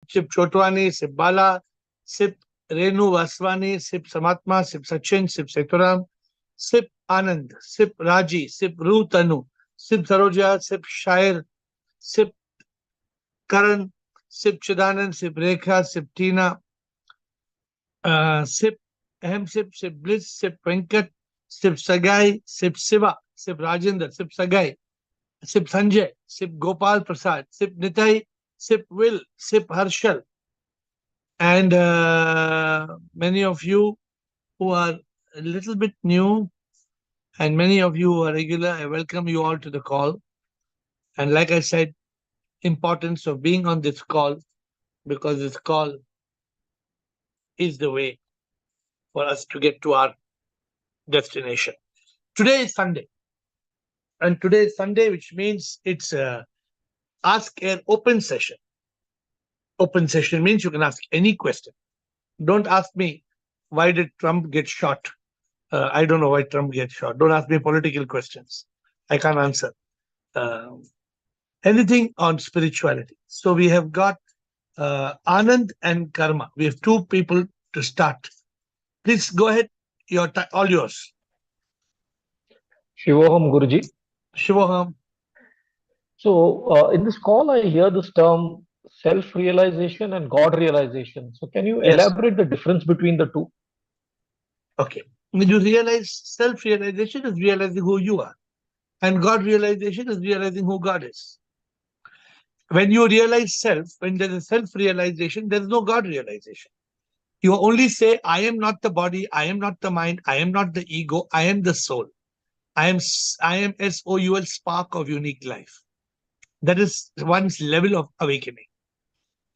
Sip Chotwani, Sip Bala, Sip Renu Vaswani, Sip Samatma, Sip Sachin, Sip Setoram, Sip Anand, Sip Raji, Sip Rutanu, Sip Saroja, Sip Shair, Sip Karan, Sip Chidanand, Sip Rekha, Sip Tina, Sip Ahem Sip, Sip Bliss, Sip Venkat, Sip Sagai, Sip Siva, Sip Rajendra, Sip Sagai, Sip Sanjay, Sip Gopal Prasad, Sip Nitai, Sip Will, Sip Harshal, and many of you who are a little bit new, and many of you who are regular. I welcome you all to the call. And like I said, importance of being on this call, because this call is the way for us to get to our destination. Today is Sunday, and today is Sunday, which means it's a Ask AiR open session. Open session means you can ask any question. Don't ask me, why did Trump get shot? I don't know why Trump gets shot. Don't ask me political questions. I can't answer. Anything on spirituality. So we have got Anand and Karma. We have two people to start. Please go ahead. All yours. Shivoham Guruji. Shivoham. So, in this call, I hear this term self-realization and God-realization. So, can you Yes. elaborate the difference between the two? Okay. When you realize, self-realization is realizing who you are, and God-realization is realizing who God is. When you realize self, when there is self-realization, there is no God-realization. You only say, I am not the body, I am not the mind, I am not the ego, I am the soul. I am SOUL, spark of unique life. That is one's level of awakening.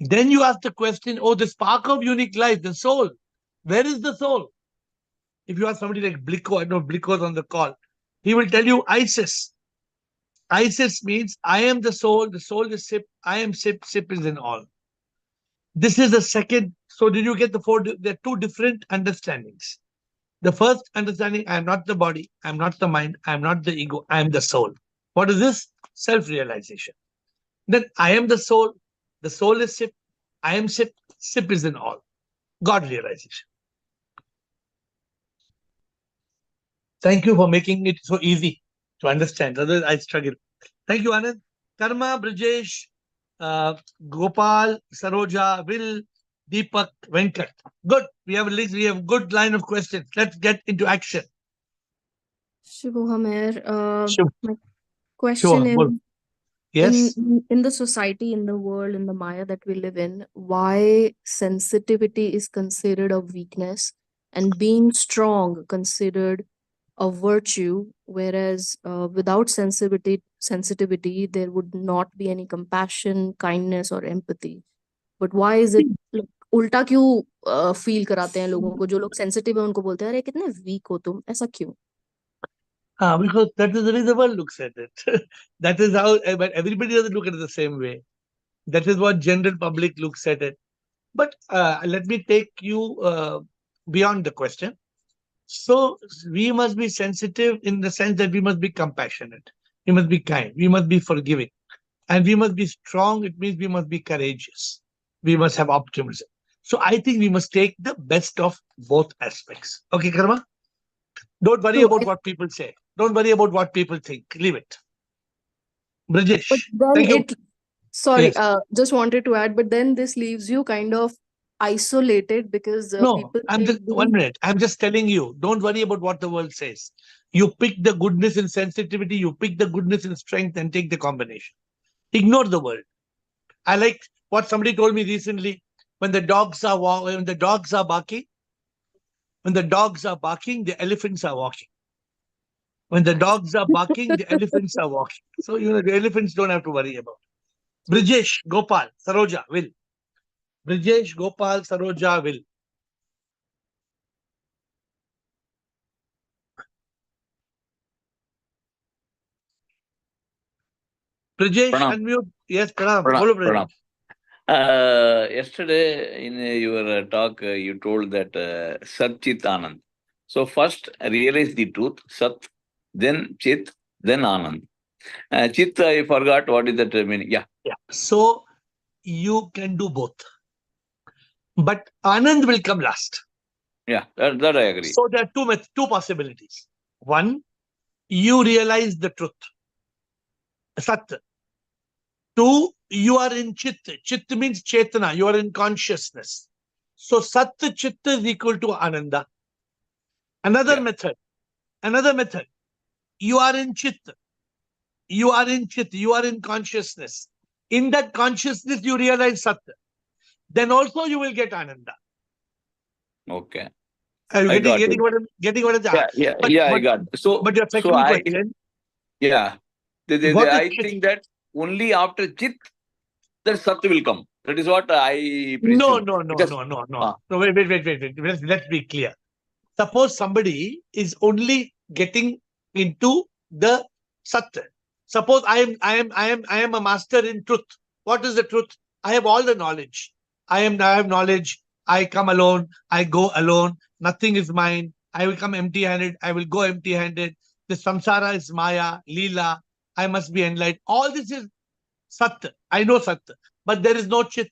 Then you ask the question, oh, the spark of unique life, the soul. Where is the soul? If you ask somebody like Blicko, I know Blicko's on the call, he will tell you Isis. Isis means I am the soul is Sip, I am Sip, Sip is in all. This is the second. So did you get the four? There are two different understandings. The first understanding, I am not the body, I am not the mind, I am not the ego, I am the soul. What is this? Self-realization. Then I am the soul is Sip, I am Sip, Sip is in all. God realization. Thank you for making it so easy to understand. Otherwise, I struggle. Thank you, Anand. Karma, Brijesh, Gopal, Saroja, Will, Deepak, Venkat. Good. We have a list. We have good line of questions. Let's get into action. Shivoham AiR, Sure. my question Sure. is, Yes. in the society, in the world, in the Maya that we live in, why sensitivity is considered a weakness and being strong considered a virtue, whereas without sensitivity, there would not be any compassion, kindness, or empathy. But why is it like, उल्टा क्यों feel कराते हैं लोगों को? जो लोग sensitive है उनको बोलते हैं अरे कितने वीक हो तुम, ऐसा क्यों? Because that is the way the world looks at it. That is how, but everybody doesn't look at it the same way. That is what general public looks at it. But let me take you beyond the question. So we must be sensitive in the sense that we must be compassionate. We must be kind. We must be forgiving. And we must be strong. It means we must be courageous. We must have optimism. So I think we must take the best of both aspects. Okay, Karma? Don't worry True, about what people say. Don't worry about what people think. Leave it. Brijesh, but then thank you. it sorry, Yes. just wanted to add, but then this leaves you kind of isolated because No, people I'm just think 1 minute. I'm just telling you, don't worry about what the world says. You pick the goodness in sensitivity, you pick the goodness in strength, and take the combination. Ignore the world. I like what somebody told me recently. When the dogs are barking, the elephants are walking. When the dogs are barking, the elephants are walking. So the elephants don't have to worry about it. Brijesh, Gopal, Saroja, Will. Brijesh, Gopal, Saroja, Will. Brijesh, Pranam. unmute. Yes, Pranam. Pranam. Bolo, Brijesh. Yesterday in your talk, you told that Sat Chit Anand. So first realize the truth, Sat, then Chit, then Anand. Chit, I forgot what is that meaning. Yeah. Yeah. So you can do both. But Anand will come last. Yeah, that I agree. So there are two possibilities. One, you realize the truth, Sat. Two, you are in Chit. Chit means Chetana. You are in consciousness. So Sat Chit is equal to Ananda. Another Yeah. method. Another method. You are in Chit. You are in Chit. You are in consciousness. In that consciousness, you realize Sat. Then also you will get Ananda. Okay. Are you I got getting it. what is Yeah, yeah, but yeah, I but got it. So, but your so second question, yeah, what is I Chit? think that only after Chit, that Sat will come. That is what I No, presume. no, no, Because, no, no, no. ah, No, wait. Let's be clear. Suppose somebody is only getting into the Sat. Suppose I am a master in truth. What is the truth? I have all the knowledge. I have knowledge. I come alone. I go alone. Nothing is mine. I will come empty-handed. I will go empty-handed. The samsara is Maya, Leela. I must be enlightened. All this is Sat. I know Sat. But there is no Chit.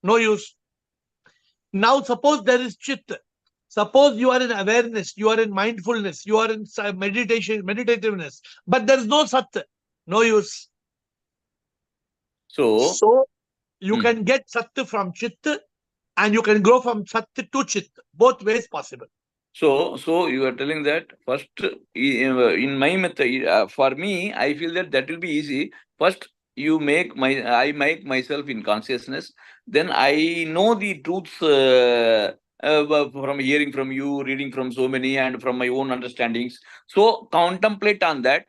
No use. Now, suppose there is Chit. Suppose you are in awareness, you are in mindfulness, you are in meditation, meditativeness, but there is no Sat. No use. so, So, you hmm. can get Sat from Chit and you can grow from Sat to Chit. Both ways possible. So you are telling that first in my method, for me, I feel that will be easy. First, I make myself in consciousness. Then I know the truths from hearing from you, reading from so many, and from my own understandings. So contemplate on that.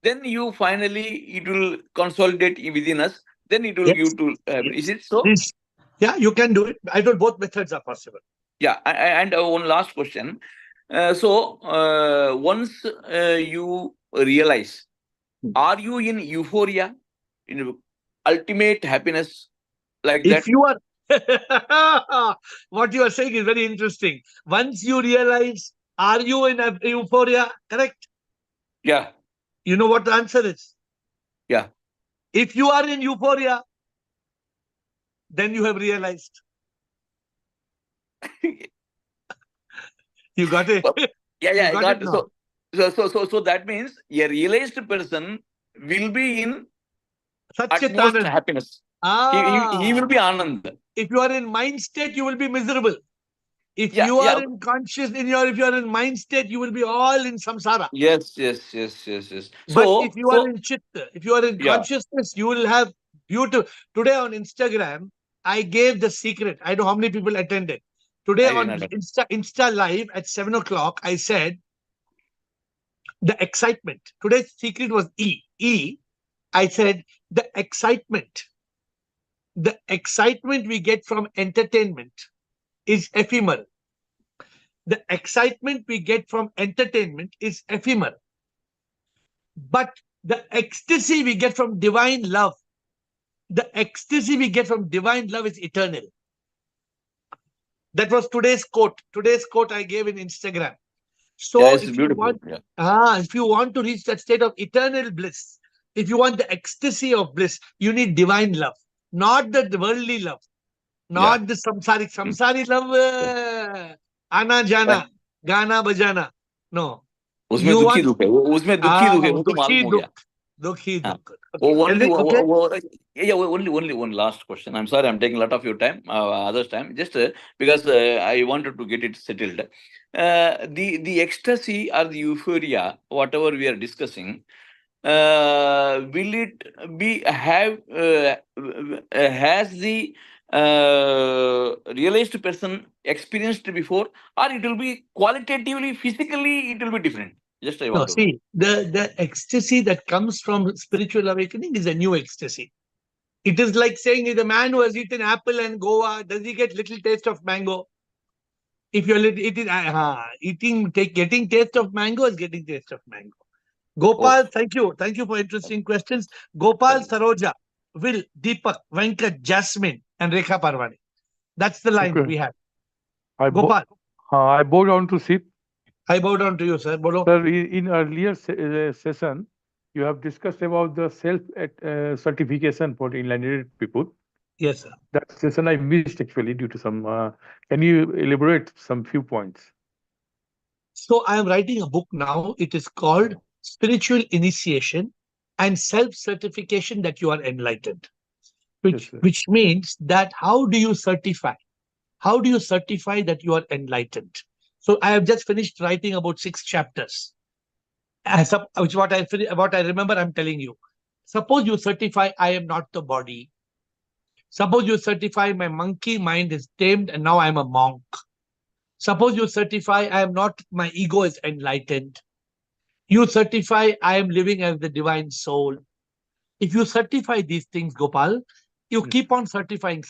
Then you finally it will consolidate within us. Then it will Yes. give to. Is Yes. it so? This, yeah, you can do it. I told both methods are possible. Yeah, and one last question. Once you realize, are you in euphoria, in ultimate happiness like that? If you are, what you are saying is very interesting. Once you realize, are you in euphoria? Correct. Yeah, You know what the answer is? yeah. If you are in euphoria, then you have realized. You got it. Well, yeah, You I got it got it. now. So that means a realized person will be in Satchit utmost Anand. happiness. He will be Ah, Anand. if you are in mind state, you will be miserable. If Yeah, you are yeah. in conscious, if you are in mind state, you will be all in samsara. Yes. But if you are So in chitta, if you are in yeah, consciousness, you will have beautiful. Today on Instagram, I gave the secret. I know how many people attended. Today I did on not. Insta Live at 7 o'clock, I said the excitement. Today's secret was E. E. I said the excitement. The excitement we get from entertainment is ephemeral. The excitement we get from entertainment is ephemeral. But the ecstasy we get from divine love, the ecstasy we get from divine love is eternal. That was today's quote. Today's quote I gave in Instagram. Yeah, So it's beautiful. Yeah. if you want to reach that state of eternal bliss, if you want the ecstasy of bliss, you need divine love, not the worldly love, Yeah. not the samsaric. Mm. Samsari love, आना जाना, गाना बजाना. No. उसमें You दुखी want दुख है उसमें दुखी दुख है वो तो dukhi मालूम हो गया. dukh. Dukhi हाँ. dukh. Okay. Only Okay. yeah, only one last question. I'm sorry, I'm taking a lot of your time, others time, just because I wanted to get it settled. The ecstasy or the euphoria, whatever we are discussing, will it be has the realized person experienced before, or it will be qualitatively, physically, it will be different? Just I No, want to know. see, the ecstasy that comes from spiritual awakening is a new ecstasy. It is like saying the man who has eaten apple and Goa, does he get little taste of mango? If you're getting taste of mango is getting taste of mango. Gopal, Okay, thank you. Thank you for interesting questions. Gopal, thank you. Saroja, Will, Deepak, Venkat, Jasmine, and Rekha Parvani. That's the line Okay. we have. I Gopal, I bow down to Sit. I bow down to you, sir. Bolo. Sir, in earlier session, you have discussed about the self certification for enlightened people. Yes, sir. That session I missed actually due to some. Can you elaborate some few points? So I am writing a book now. It is called Spiritual Initiation and Self-Certification that you are enlightened. Yes, sir. Which means that how do you certify? How do you certify that you are enlightened? So I have just finished writing about 6 chapters. Which what I remember, I'm telling you. Suppose you certify I am not the body. Suppose you certify my monkey mind is tamed and now I'm a monk. Suppose you certify I am not, my ego is enlightened. You certify I am living as the divine soul. If you certify these things, Gopal, you Yes. keep on certifying,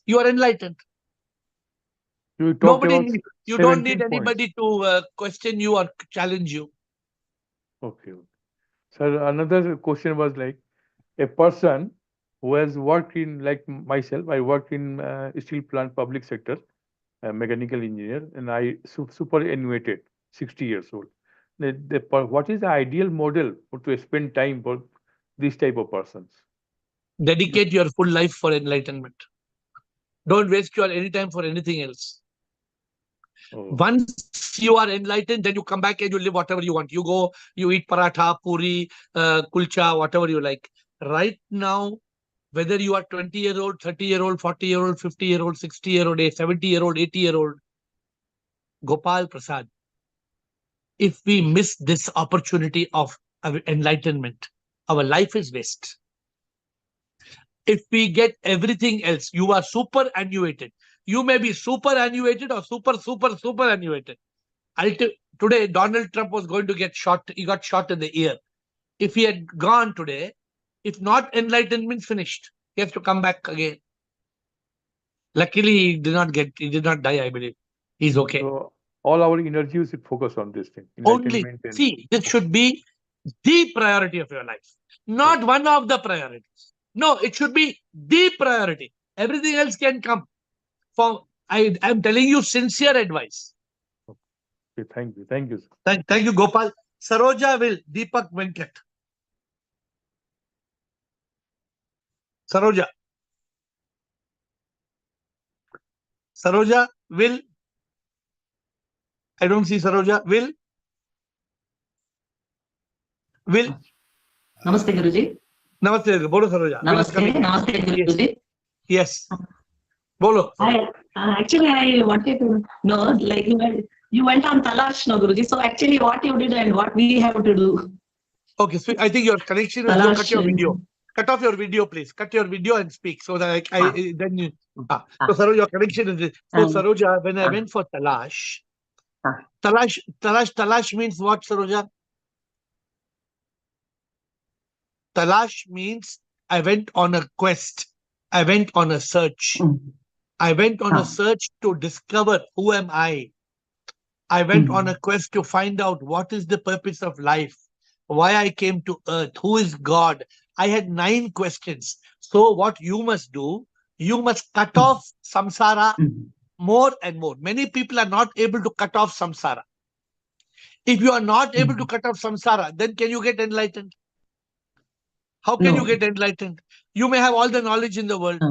you are enlightened. You talked about You don't 17 need points. anybody to question you or challenge you. Okay. Sir, another question was like a person who has worked in, like myself, I worked in steel plant public sector, a mechanical engineer, and I superannuated, 60 years old. What is the ideal model to spend time for this type of persons? Dedicate your full life for enlightenment. Don't waste your any time for anything else. Oh, Once you are enlightened, then you come back and you live whatever you want. You go, you eat paratha, puri, kulcha, whatever you like. Right now, whether you are 20-year-old, 30-year-old, 40-year-old, 50-year-old, 60-year-old, 70-year-old, 80-year-old, Gopal Prasad, if we miss this opportunity of enlightenment, our life is waste. If we get everything else, you are superannuated. You may be superannuated or superannuated. Today, Donald Trump was going to get shot. He got shot in the ear. If he had gone today, if not, enlightenment finished. He has to come back again. Luckily, he did not die, I believe. He's okay. so all our energy should focus on this thing. Only, Enlightenment and see, this should be the priority of your life, not one of the priorities. No, it should be the priority. Everything else can come. I'm telling you sincere advice. okay, thank you. Thank you, sir. Thank you, Gopal. Saroja will, Deepak Venkat. Saroja. Saroja will. I don't see Saroja. Will. Namaste, Guruji. Namaste. Bolo Saroja. Will is Namaste, coming. namaste, Guruji. Yes. Bolo. Actually, I wanted to know, like you went on Talash, no, Guruji. So actually, what you did and what we have to do. Okay, so I think your connection is low. Cut your video. Cut off your video, please. Cut your video and speak so that then you. So Saroja, your connection is. So Saroja, when I went for Talash, Talash means what, Saroja? Talash means I went on a quest. I went on a search. I went on a search to discover who am I. I went on a quest to find out what is the purpose of life, why I came to earth, who is God. I had 9 questions. So what you must do, you must cut off samsara more and more. Many people are not able to cut off samsara. If you are not able to cut off samsara, then can you get enlightened? How can you get enlightened? You may have all the knowledge in the world.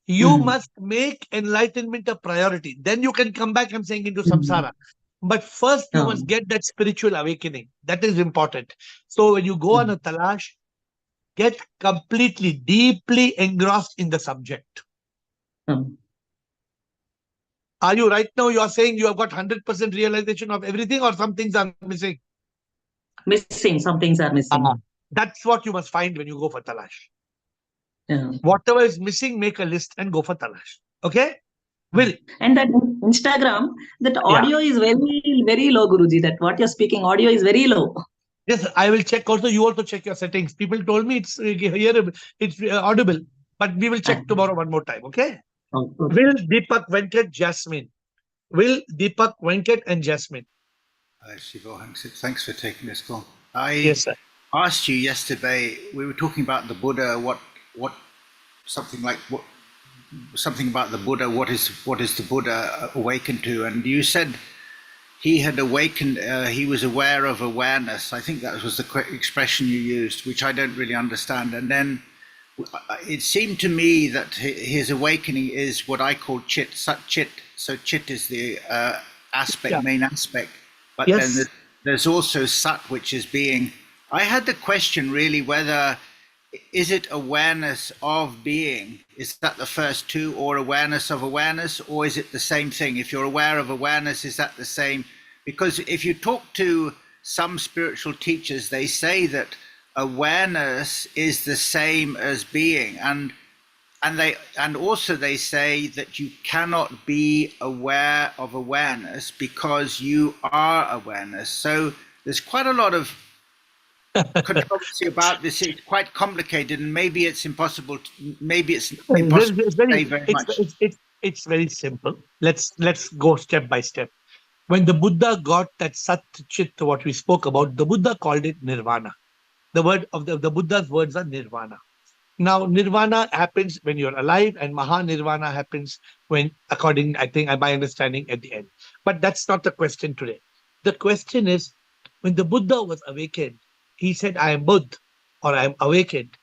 You must make enlightenment a priority. Then you can come back, I'm saying, into samsara. But first, you must get that spiritual awakening. That is important. So when you go on a talash, get completely, deeply engrossed in the subject. Are you right now, you are saying you have got 100% realization of everything, or some things are missing? Missing, some things are missing. That's what you must find when you go for talash. Whatever is missing, make a list and go for talash. Okay? Will. And that Instagram, that audio is very, very low, Guruji. That what you're speaking, audio is very low. Yes, I will check also. You also check your settings. People told me it's hearable, it's audible. But we will check tomorrow one more time. Okay? Will, Deepak, Venkat, Jasmine. Will, Deepak, Venkat, and Jasmine. Thanks for taking this call. I Yes, sir. asked you yesterday, we were talking about the Buddha, something about the Buddha, what is the Buddha awakened to? And you said he had awakened, he was aware of awareness. I think that was the expression you used, which I don't really understand. And then it seemed to me that his awakening is what I call Chit, Chit. So Chit is the Yeah. main aspect. But then Yes. there's also Sat, which is being. I had the question really whether is it awareness of being? Is that the first two, or awareness of awareness, or is it the same thing? If you're aware of awareness, is that the same? Because if you talk to some spiritual teachers, they say that awareness is the same as being, and also they say that you cannot be aware of awareness because you are awareness. So there's quite a lot of controversy about this. It's quite complicated, and maybe it's impossible. Maybe it's impossible It's to very say very much. it's very simple. Let's go step by step. When the Buddha got that Sat Chit, what we spoke about, the Buddha called it Nirvana. The word of the Buddha's words are Nirvana. Now, Nirvana happens when you're alive, and Maha-Nirvana happens when, according, I think, my understanding, at the end. But that's not the question today. The question is, when the Buddha was awakened, he said, I am Buddha, or I am awakened.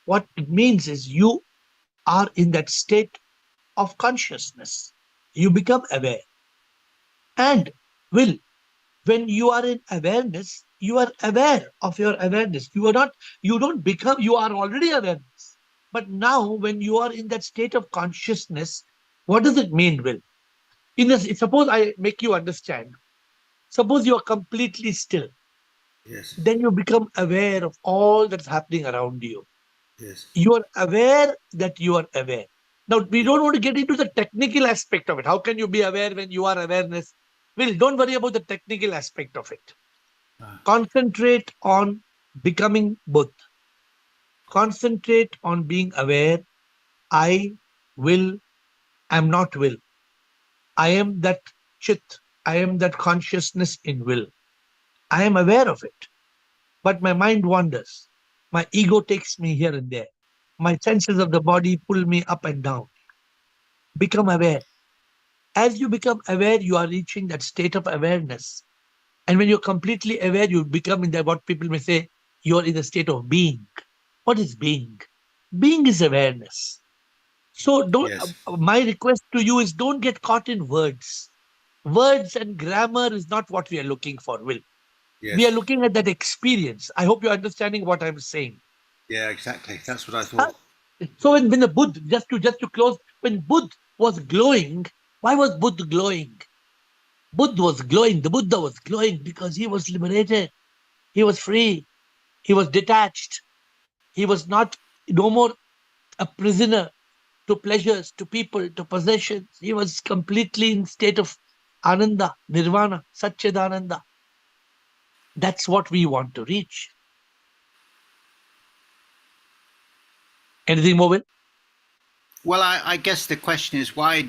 What it means is you are in that state of consciousness. You become aware. And will, when you are in awareness, you are aware of your awareness. You don't become, you are already awareness. But now, when you are in that state of consciousness, what does it mean, Will? Suppose I make you understand. Suppose you are completely still. Yes. Then you become aware of all that's happening around you. Yes. You are aware that you are aware. Now, we don't want to get into the technical aspect of it. How can you be aware when you are awareness? Will, don't worry about the technical aspect of it. Concentrate on becoming both. Concentrate on being aware. I will, am not will. I am that Chit. I am that consciousness in will. I am aware of it. But my mind wanders. My ego takes me here and there. My senses of the body pull me up and down. Become aware. As you become aware, you are reaching that state of awareness. And when you're completely aware, you become in that, what people may say, you're in a state of being. What is being? Being is awareness. So my request to you is, don't get caught in words. Words and grammar is not what we are looking for, Will. Yes. We are looking at that experience. I hope you're understanding what I'm saying. Yeah, exactly. That's what I thought. So when the Buddha, just to close, when Buddha was glowing, why was Buddha glowing? Buddha was glowing. The Buddha was glowing because he was liberated. He was free. He was detached. He was no more a prisoner to pleasures, to people, to possessions. He was completely in state of Ananda, Nirvana, Satchidananda. That's what we want to reach. Anything more, Will? Well, I guess the question is why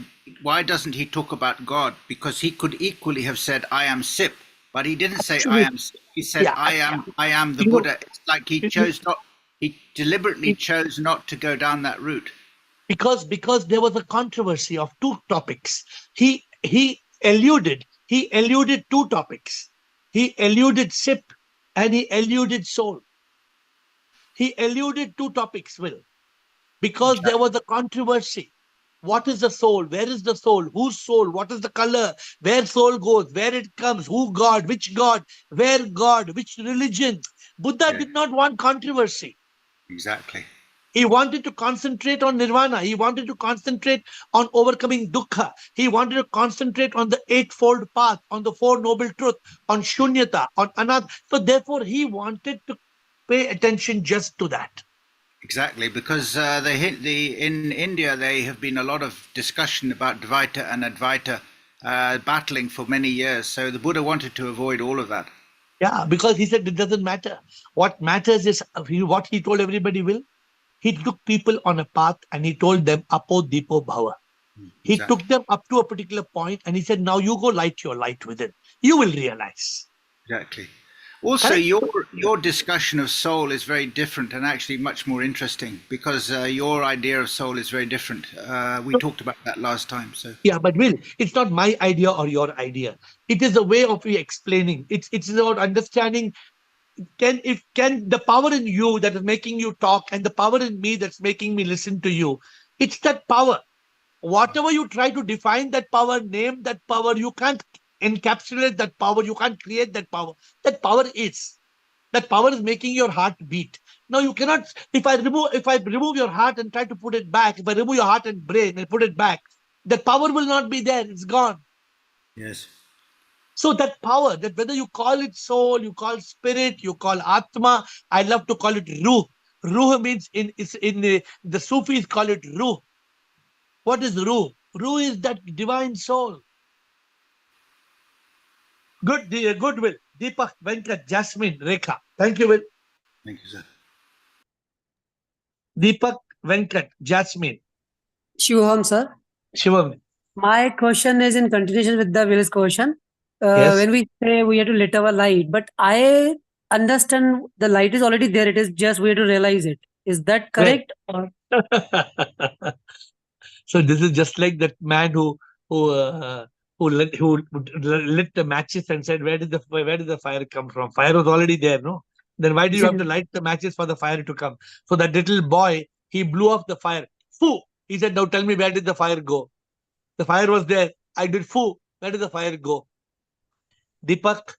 doesn't he talk about God? Because he could equally have said, I am Sip, but he didn't say I am Sip. He said, I am the Buddha. It's like he deliberately chose not to go down that route. Because there was a controversy of two topics. He eluded two topics. He eluded Sip and he eluded soul. He eluded two topics, Will, because there was a controversy. What is the soul? Where is the soul? Whose soul? What is the color? Where soul goes? Where it comes? Who God? Which God? Where God? Which religion? Buddha did not want controversy. Exactly. He wanted to concentrate on nirvana. He wanted to concentrate on overcoming dukkha. He wanted to concentrate on the eightfold path, on the four noble truths, on shunyata, on anad. So therefore, he wanted to pay attention just to that. Exactly, because in India there have been a lot of discussion about Dvaita and Advaita battling for many years. So the Buddha wanted to avoid all of that. Yeah, because he said it doesn't matter. What matters is what he told everybody, Will. He took people on a path and he told them, Apo Dipo Bhava. He took them up to a particular point and he said, now you go light your light within. You will realize. Exactly. Also, your discussion of soul is very different and actually much more interesting because your idea of soul is very different. We talked about that last time. So yeah, but Will, it's not my idea or your idea. It is a way of explaining. It's about understanding can the power in you that is making you talk and the power in me that's making me listen to you, it's that power. Whatever you try to define that power, name that power, you can't encapsulate that power, you can't create that power. That power is. That power is making your heart beat. Now you cannot, if I remove your heart and try to put it back, if I remove your heart and brain and put it back, that power will not be there, it's gone. Yes. So that power, that whether you call it soul, you call spirit, you call atma, I love to call it ruh. Ruh means in the Sufis call it ruh. What is ruh? Ruh is that divine soul. Good Will. Deepak, Venkat, Jasmine, Rekha. Thank you, Will. Thank you, sir. Deepak, Venkat, Jasmine, Shivam, sir. Shivam. My question is in continuation with the Will's question. Yes. When we say we have to let our light, but I understand the light is already there. It is just we have to realize it. Is that Where? correct? Or So this is just like that man who uh, who lit the matches and said, where did the fire come from? Fire was already there, no? Then why do you have to light the matches for the fire to come? So that little boy, he blew off the fire. Foo! He said, now tell me, where did the fire go? The fire was there. I did foo. Where did the fire go? Deepak,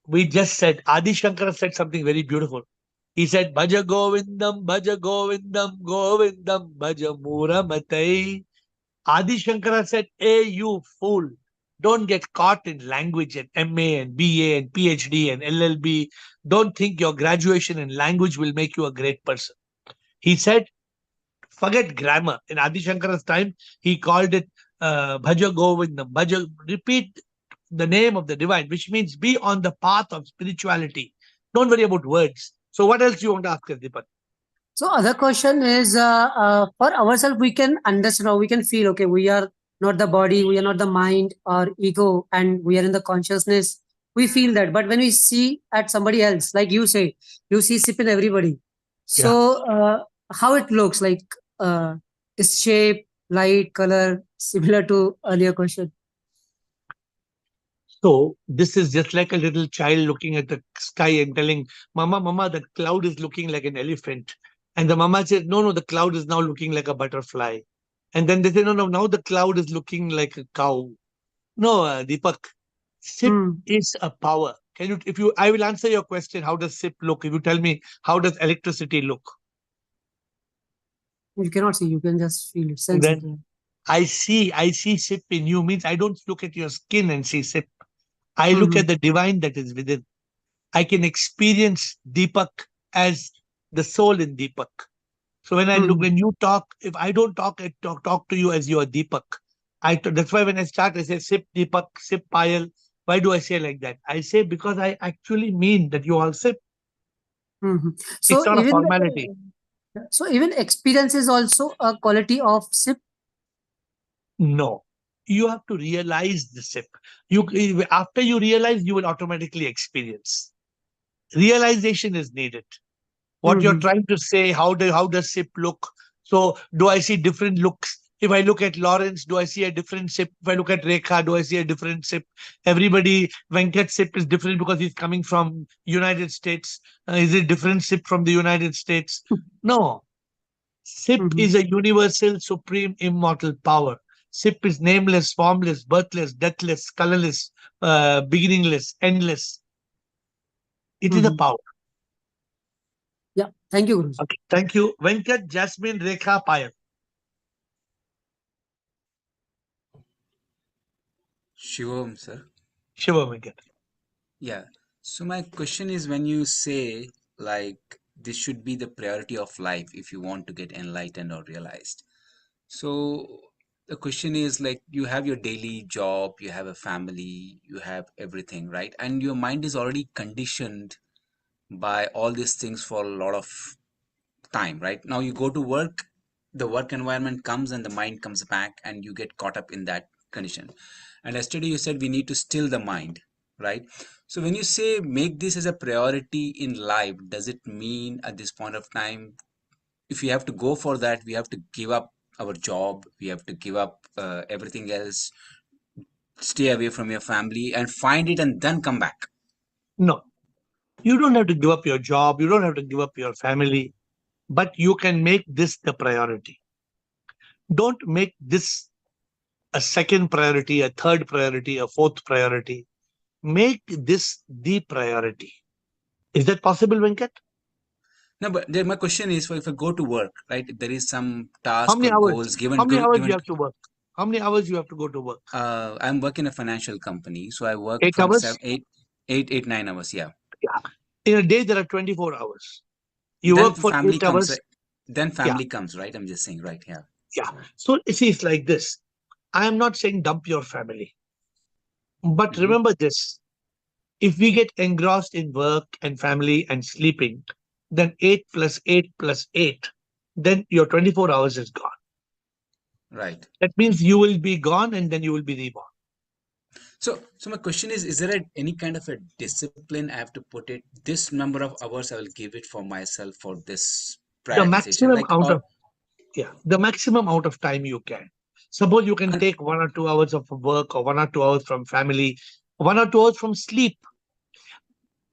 we just said, Adi Shankara said something very beautiful. He said, Bhaja Govindam, Bhaja Govindam, Govindam, Bhaja Muramatai. Adi Shankara said, hey, you fool, don't get caught in language and MA and BA and PhD and LLB. Don't think your graduation in language will make you a great person. He said, forget grammar. In Adi Shankara's time, he called it Bhaja Govindam. Bhaja, repeat the name of the divine, which means be on the path of spirituality. Don't worry about words. So what else you want to ask us, Deepak? so other question is for ourselves we can understand or we can feel okay we are not the body, we are not the mind or ego, and we are in the consciousness. We feel that, but when we see at somebody else, like you say, you see sip in everybody. Yeah. So how it looks like is shape, light, color similar to earlier question? So this is just like a little child looking at the sky and telling, Mama, Mama, that cloud is looking like an elephant. And the mama says, no, no, the cloud is now looking like a butterfly. And then they say, no, no, now the cloud is looking like a cow. No, Deepak, SIP is a power. Can you, if you, I will answer your question, how does SIP look? If you tell me, how does electricity look? You cannot see, you can just feel it, sense it. Then I see SIP in you means I don't look at your skin and see SIP. I look at the divine that is within. I can experience Deepak as the soul in Deepak. So when I look, when you talk, if I don't talk, I talk to you as you are Deepak. That's why when I start, I say sip Deepak, sip Payal. Why do I say like that? I say because I actually mean that you all sip. So It's not a even formality. so even experience is also a quality of sip. No, you have to realize the sip. After you realize, you will automatically experience. Realization is needed. What you're trying to say, how does sip look? So do I see different looks? If I look at Lawrence, do I see a different sip? If I look at Rekha, do I see a different sip? Everybody, Venkat sip is different because he's coming from United States. Is it different sip from the United States? No. Sip is a universal, supreme, immortal power. Sip is nameless, formless, birthless, deathless, colorless, beginningless, endless. It is a power. Yeah, thank you, Guruji. Okay, thank you. Venkat, Jasmine, Rekha, Payal. Shivam, sir. Shiva, Venkat. Yeah. So my question is when you say like this should be the priority of life if you want to get enlightened or realized. So the question is like you have your daily job, you have a family, you have everything, right? And your mind is already conditioned by all these things for a lot of time, right? Now you go to work, the work environment comes and the mind comes back and you get caught up in that condition. And yesterday you said we need to still the mind, right? So when you say make this as a priority in life, does it mean at this point of time, if we have to go for that, we have to give up our job, we have to give up everything else, stay away from your family and find it and then come back? No. You don't have to give up your job. You don't have to give up your family, but you can make this the priority. Don't make this a second priority, a third priority, a fourth priority. Make this the priority. Is that possible, Venkat? No, but then my question is, if I go to work, right? If there is some How task many or hours? goals given, How many hours you given. have to work? How many hours you have to go to work? I'm working in a financial company, so I work 8 from hours? 9 hours. Yeah. Yeah. In a day, there are 24 hours. You Then work for family 8 comes. hours. Then Yeah. family comes, right? I'm just saying, right? Yeah. Yeah. So you see, it's like this. I am not saying dump your family. But Mhm. remember this. If we get engrossed in work and family and sleeping, then 8 plus 8 plus 8, then your 24 hours is gone. Right. That means you will be gone and then you will be reborn. So my question is there any kind of a discipline I have to put it? This number of hours I will give it for myself for this The prioritization, maximum like out or of the maximum out of time you can. Suppose you can take 1 or 2 hours of work or 1 or 2 hours from family, 1 or 2 hours from sleep.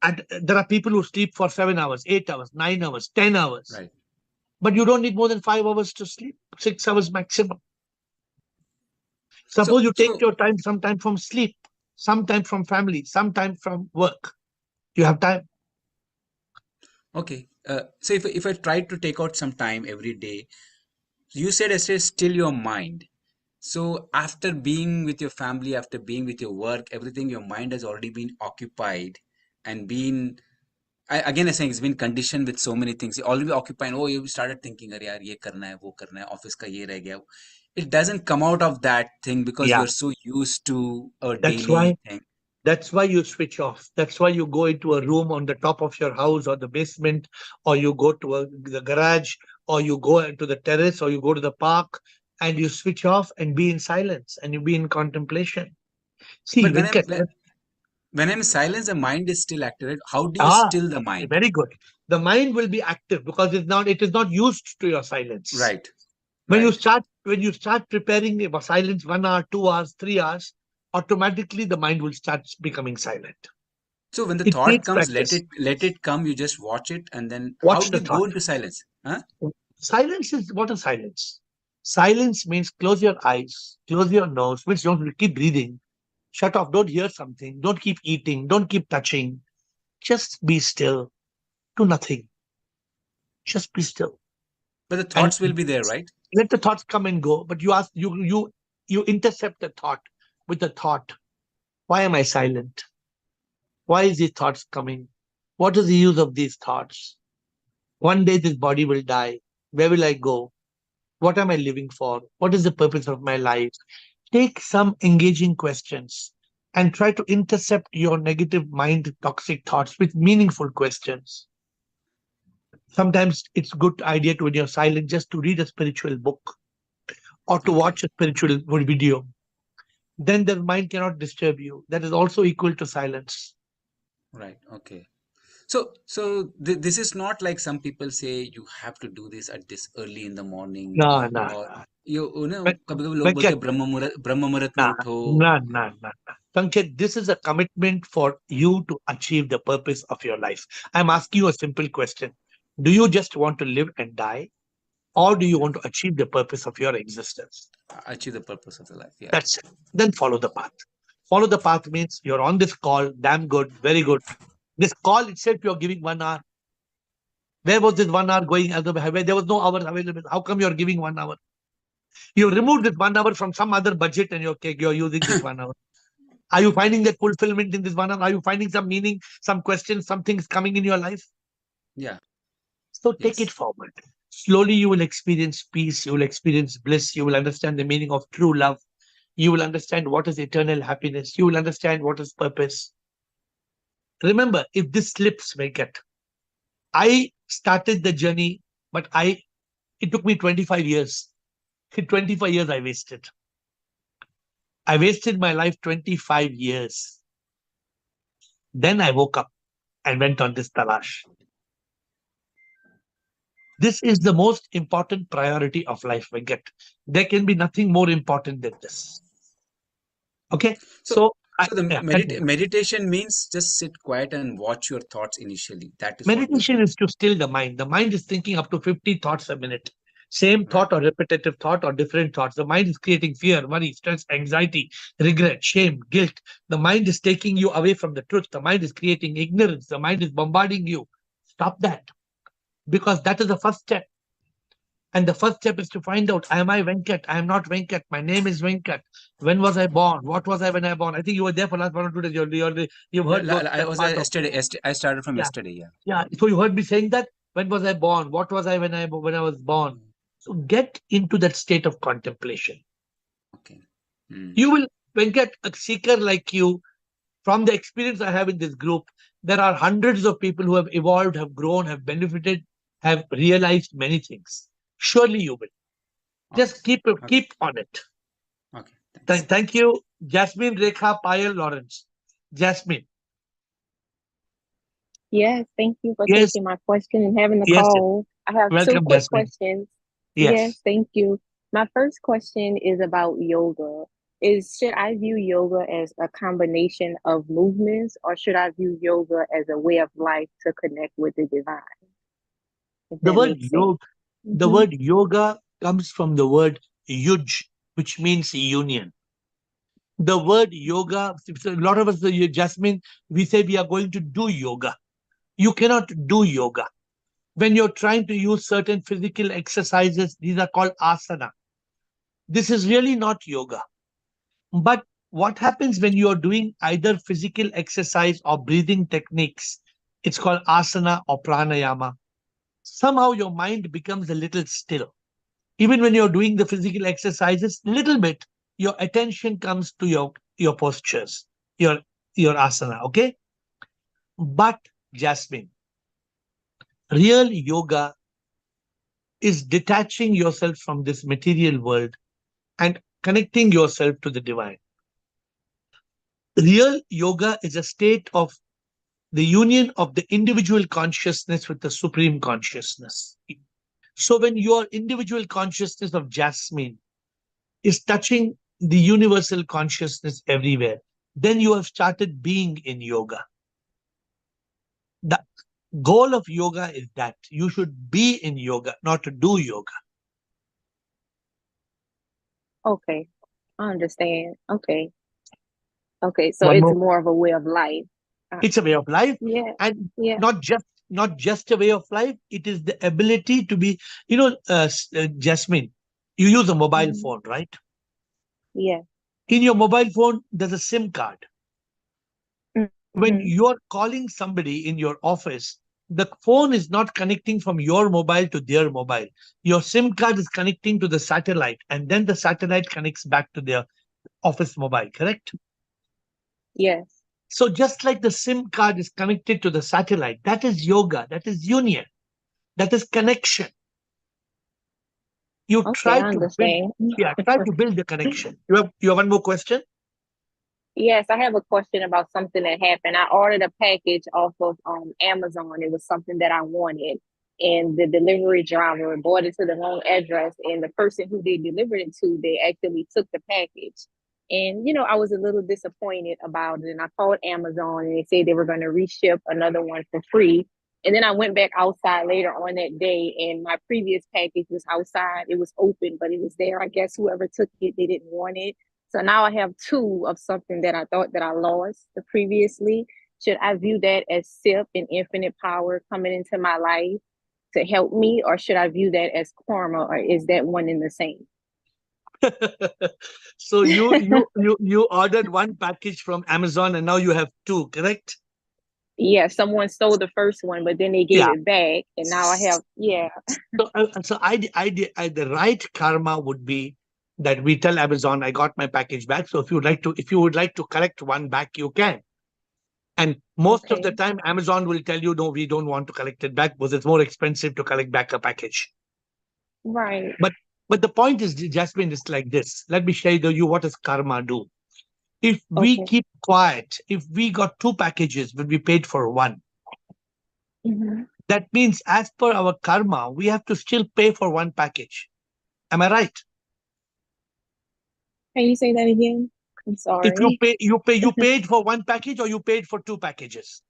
And there are people who sleep for 7 hours, 8 hours, 9 hours, 10 hours. right. But you don't need more than 5 hours to sleep, 6 hours maximum. So Suppose you take so your time, sometime from sleep, sometime from family, sometime from work. You have time. okay. So if I try to take out some time every day, you said yesterday still your mind. So after being with your family, after being with your work, everything, your mind has already been occupied and been again, I'm saying it's been conditioned with so many things. You already occupied. Oh, you started thinking, "अरे यार ये करना है, वो करना है, office का ये रह गया." It doesn't come out of that thing because Yeah. you're so used to a That's daily why thing. That's why you switch off. That's why you go into a room on the top of your house or the basement, or you go to the garage, or you go into the terrace, or you go to the park, and you switch off and be in silence and you be in contemplation. See, But Venkat, when I'm in silence, the mind is still active. Right? How do you still the mind? very good. The mind will be active because it is not used to your silence. Right. When you Right. start preparing a silence 1 hour, 2 hours, 3 hours, automatically the mind will start becoming silent. So when the It thought needs comes, practice. let it come. You just watch it, and then how Watch do the you go thought. into silence? Huh? Silence is what is silence? Silence means close your eyes, close your nose, means don't keep breathing. Shut off, don't hear something, don't keep eating, don't keep touching. Just be still, do nothing. Just be still. But the And thoughts will be there, right? let the thoughts come and go. But you intercept the thought with the thought. Why am I silent? Why is these thoughts coming? What is the use of these thoughts? One day this body will die. Where will I go? What am I living for? What is the purpose of my life? Take some engaging questions and try to intercept your negative mind, toxic thoughts with meaningful questions. Sometimes it's good idea to, when you're silent, just to read a spiritual book or to Okay. watch a spiritual video. Then the mind cannot disturb you. That is also equal to silence. Right. Okay. So this is not like some people say you have to do this at this early in the morning, No, no, or no. you know But, कभी-कभी लोग बोलते Venkat, हैं ब्रह्म मुहूर्त में no, उठो. no, no, no. Sanket, this is a commitment for you to achieve the purpose of your life. I'm asking you a simple question. Do you just want to live and die? Or do you want to achieve the purpose of your existence? Achieve the purpose of the life. Yeah. That's it. Then follow the path. Follow the path means you're on this call, damn good, very good. This call itself, you're giving 1 hour. Where was this 1 hour going? There was no hour available. How come you're giving 1 hour? You removed this 1 hour from some other budget and you're using this 1 hour. Are you finding that fulfillment in this 1 hour? Are you finding some meaning, some questions, some things coming in your life? Yeah. So take it Yes. forward. Slowly you will experience peace, you will experience bliss, you will understand the meaning of true love. You will understand what is eternal happiness. You will understand what is purpose. Remember, if this slips, Venkat, I started the journey, but it took me 25 years. 25 years I wasted. I wasted my life 25 years. Then I woke up and went on this talash. This is the most important priority of life, Venkat. There can be nothing more important than this. Okay? So So the Continue. meditation means just sit quiet and watch your thoughts initially. That is what the Meditation is to still the mind. The mind is thinking up to 50 thoughts a minute. Same right. thought or repetitive thought or different thoughts. The mind is creating fear, worry, stress, anxiety, regret, shame, guilt. The mind is taking you away from the truth. The mind is creating ignorance. The mind is bombarding you. Stop that. Because that is the first step. And the first step is to find out, am I Venkat? I am not Venkat. My name is Venkat. When was I born? What was I when I born? I think you were there for last 1 or 2 days. You've heard those I that was part of. yesterday. I started from Yeah. yesterday. Yeah. Yeah. So you heard me saying that. When was I born? What was I when I was born? So get into that state of contemplation. Okay. Mm. You will, Venkat, a seeker like you, from the experience I have in this group, there are hundreds of people who have evolved, have grown, have benefited, have realized many things. Surely you will. Just keep on it. Okay. Thanks. Thank you, Jasmine, Rekha, Payal, Lawrence. Jasmine. Yes, thank you for Yes. taking my question and having the Yes. call. I have two Welcome, quick Jasmine. questions. Yes. Yes, thank you. My first question is about yoga. Should I view yoga as a combination of movements, or should I view yoga as a way of life to connect with the divine? If The that word makes sense. yoga, the Mhm. word yoga comes from the word yuj, which means union. The word yoga, so a lot of us, Jasmine, we say we are going to do yoga. You cannot do yoga. When you're trying to use certain physical exercises, these are called asana. This is really not yoga. But what happens when you are doing either physical exercise or breathing techniques? It's called asana or pranayama. Somehow your mind becomes a little still. Even when you're doing the physical exercises, little bit, your attention comes to your postures, your asana, okay? But Jasmine, real yoga is detaching yourself from this material world and connecting yourself to the divine. Real yoga is a state of the union of the individual consciousness with the supreme consciousness. So when your individual consciousness of Jasmine is touching the universal consciousness everywhere, then you have started being in yoga. The goal of yoga is that you should be in yoga, not to do yoga. Okay, I understand. Okay, so One it's more. more of a way of life. It's a way of life, Yeah, and yeah. not just a way of life. It is the ability to be. Jasmine, you use a mobile Mhm. phone, right? Yeah. In your mobile phone, there's a SIM card. When Mhm. you're calling somebody in your office, the phone is not connecting from your mobile to their mobile. Your SIM card is connecting to the satellite, and then the satellite connects back to their office mobile, correct? Yes. So just like the SIM card is connected to the satellite, that is yoga, that is union, that is connection. You Okay, try I to build, understand. try to build the connection. You have one more question? Yes, I have a question about something that happened. I ordered a package off of Amazon. It was something that I wanted, and the delivery driver brought it to the wrong address. And the person who they delivered it to, they actually took the package. And I was a little disappointed about it. And I called Amazon, and they said they were going to reship another one for free. And then I went back outside later on that day, and my previous package was outside. It was open, but it was there. I guess whoever took it, they didn't want it. So now I have two of something that I thought that I lost previously. Should I view that as SIP and infinite power coming into my life to help me, or should I view that as karma, or is that one and the same? So you ordered one package from Amazon and now you have two, correct? Yeah, someone stole the first one, but then they gave Yeah. it back, and now I have The right karma would be that we tell Amazon, I got my package back. So if you would like to collect one back, you can. And most of the Okay. time, Amazon will tell you, no, we don't want to collect it back because it's more expensive to collect back a package. Right. But the point is, Jasmine, is like this. Let me share you what does karma do. If we Okay. keep quiet, if we got two packages but we paid for one, Mhm. that means as per our karma, we have to still pay for one package. Am I right? Can you say that again? I'm If sorry. you paid for one package or you paid for two packages.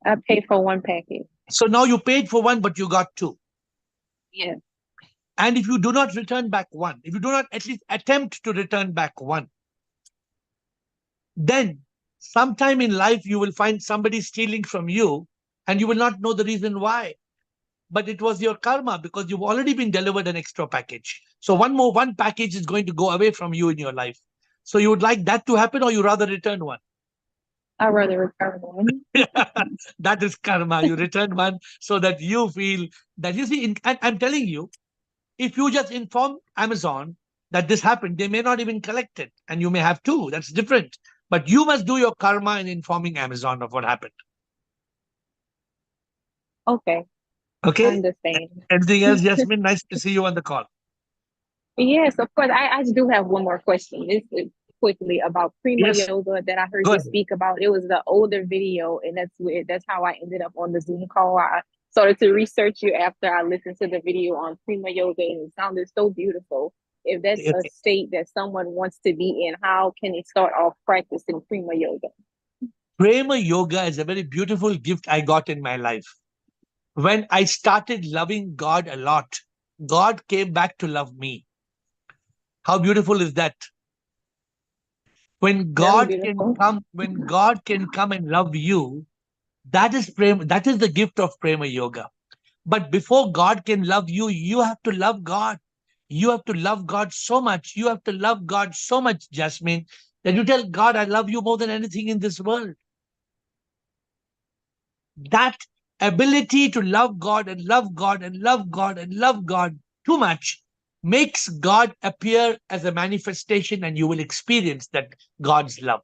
I paid for one package. So now you paid for one, but you got two. Yes. And if you do not return back one, if you do not at least attempt to return back one, then sometime in life you will find somebody stealing from you and you will not know the reason why. But it was your karma because you've already been delivered an extra package. So one package is going to go away from you in your life. So you would like that to happen or you rather return one? I'd rather return one. That is karma. You return one so that you feel that you see, and I'm telling you, if you just inform Amazon that this happened, they may not even collect it. And you may have two. That's different. But you must do your karma in informing Amazon of what happened. Okay. I Okay? understand. Anything else, Jasmine? Nice to see you on the call. Yes, of course. I do have one more question. This is quickly about Prima Yes. yoga that I heard Go you ahead. speak about. It was the older video, and that's how I ended up on the Zoom call. I started to research you after I listened to the video on Prima yoga, and it sounded so beautiful. If that's a Okay. state that someone wants to be in, how can they start off practicing Prima yoga? Prema yoga is a very beautiful gift I got in my life. When I started loving God a lot, God came back to love me. How beautiful is that? When Very God can beautiful. come, when God can come and love you, that is prema, that is the gift of Prema yoga. But before God can love you, you have to love God. You have to love God so much. You have to love God so much, Jasmine, that you tell God, I love you more than anything in this world. That ability to love God and love God and love God and love God too much makes God appear as a manifestation, and you will experience that God's love.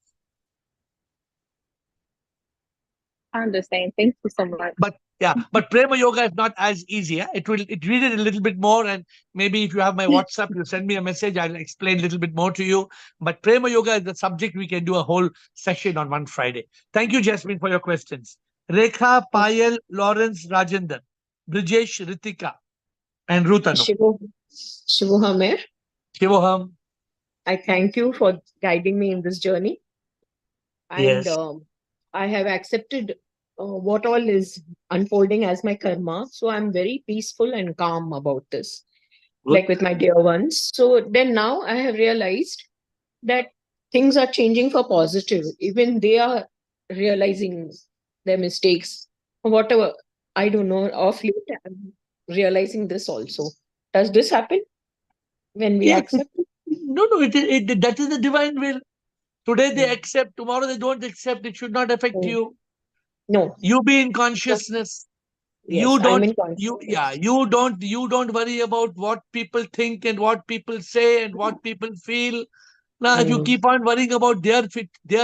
I understand. Thank you so much. But Prema Yoga is not as easy. Yeah? It read it a little bit more, and maybe if you have my WhatsApp, you send me a message, I'll explain a little bit more to you. But Prema Yoga is the subject we can do a whole session on one Friday. Thank you, Jasmine, for your questions. Rekha, Payal, Lawrence, Rajendra, Brijesh, Ritika, and Rutanu. Shivoham, Shivoham. I thank you for guiding me in this journey. And Yes. I have accepted what all is unfolding as my karma. So I'm very peaceful and calm about this, Good. like with my dear ones. So then now I have realized that things are changing for positive. Even they are realizing their mistakes, whatever. I don't know. Of late, I'm realizing this also. Does this happen when we Yes. accept it? No, that is the divine will. Today they accept, tomorrow they don't accept. It should not affect you. No. You be in consciousness. Yes, I'm in consciousness. You don't worry about what people think and what people say and what people feel. Now, if you keep on worrying about their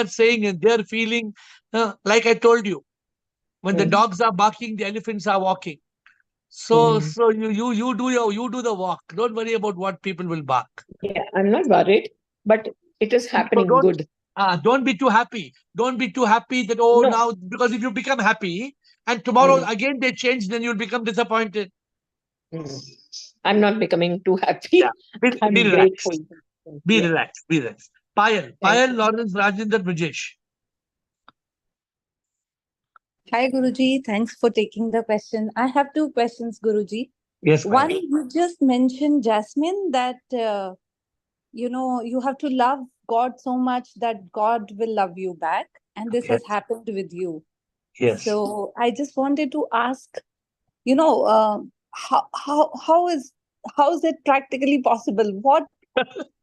saying and their feeling, like I told you, when the dogs are barking, the elephants are walking. So you do the walk. Don't worry about what people will bark. Yeah, I'm not worried, but it is So happening good. don't be too happy. Don't be too happy that No. now, because if you become happy and tomorrow again they change, then you'll become disappointed. I'm not becoming too happy. Yeah. I'm Be grateful. relaxed. Be relaxed. Be relaxed. Payal, Lawrence, Rajendra, Brijesh. Hi, Guruji. Thanks for taking the question. I have two questions, Guruji. Yes, One, Payal. you just mentioned, Jasmine, that you have to love God so much that God will love you back, and this has happened with you. Yes. So I just wanted to ask, how is it practically possible? What